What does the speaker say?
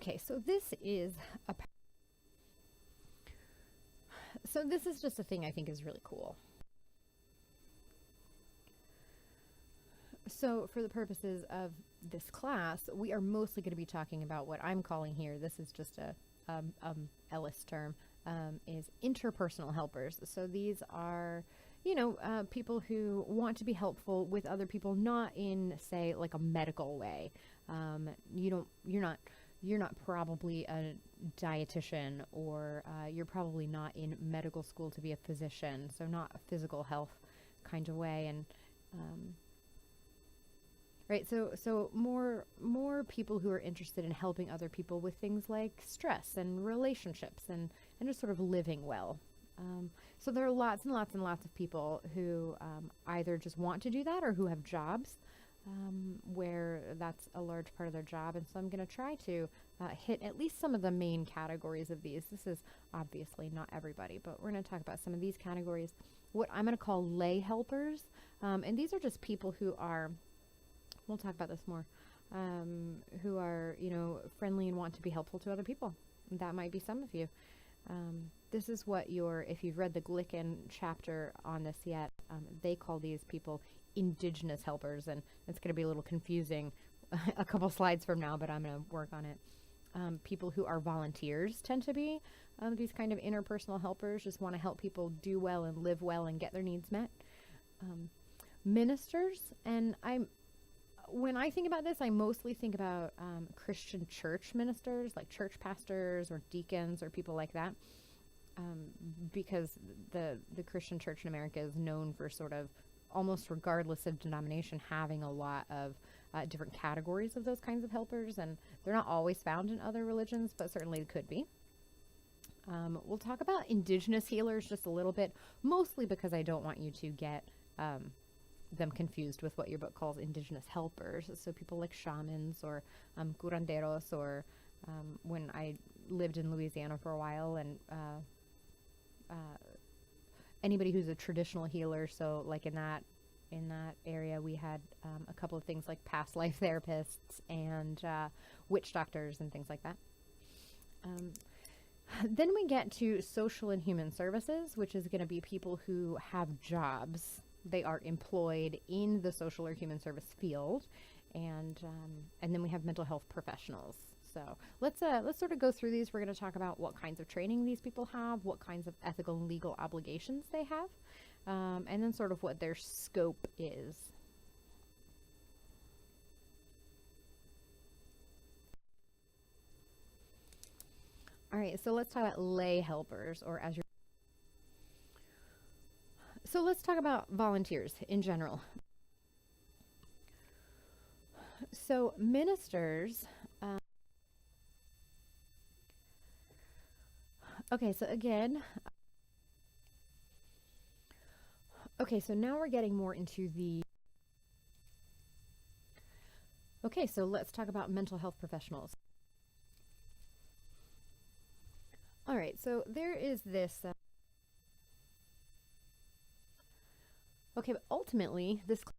Okay, so this is just a thing I think is really cool. So for the purposes of this class, we are mostly going to be talking about what I'm calling here, this is just a Ellis term, is interpersonal helpers. So these are, people who want to be helpful with other people, not in, say, like a medical way. You're not probably a dietitian, or you're probably not in medical school to be a physician, so not a physical health kind of way. And right, so more people who are interested in helping other people with things like stress and relationships and just sort of living well. So there are lots and lots and lots of people who either just want to do that, or who have jobs where that's a large part of their job. And so I'm going to try to hit at least some of the main categories of these. This is obviously not everybody, but we're going to talk about some of these categories. What I'm going to call lay helpers, and these are just people who are, we'll talk about this more, who are, friendly and want to be helpful to other people. That might be some of you. This is what if you've read the Glicken chapter on this yet, they call these people indigenous helpers, and it's going to be a little confusing a couple slides from now, but I'm going to work on it. People who are volunteers tend to be these kind of interpersonal helpers, just want to help people do well and live well and get their needs met. Ministers, and when I think about this, I mostly think about Christian church ministers, like church pastors or deacons or people like that, because the Christian church in America is known for sort of, almost regardless of denomination, having a lot of different categories of those kinds of helpers, and they're not always found in other religions, but certainly could be. We'll talk about indigenous healers just a little bit, mostly because I don't want you to get them confused with what your book calls indigenous helpers. So people like shamans or curanderos, or when I lived in Louisiana for a while, and anybody who's a traditional healer. So like in that area, we had a couple of things like past life therapists and witch doctors and things like that. Then we get to social and human services, which is going to be people who have jobs. They are employed in the social or human service field, and then we have mental health professionals. So let's sort of go through these. We're going to talk about what kinds of training these people have, what kinds of ethical and legal obligations they have, and then sort of what their scope is. All right, so let's talk about lay helpers, or as you're. So let's talk about volunteers in general. So ministers. Okay, so again. Okay, so now we're getting more into the. Okay, so let's talk about mental health professionals. All right, so there is this. Okay, but ultimately, this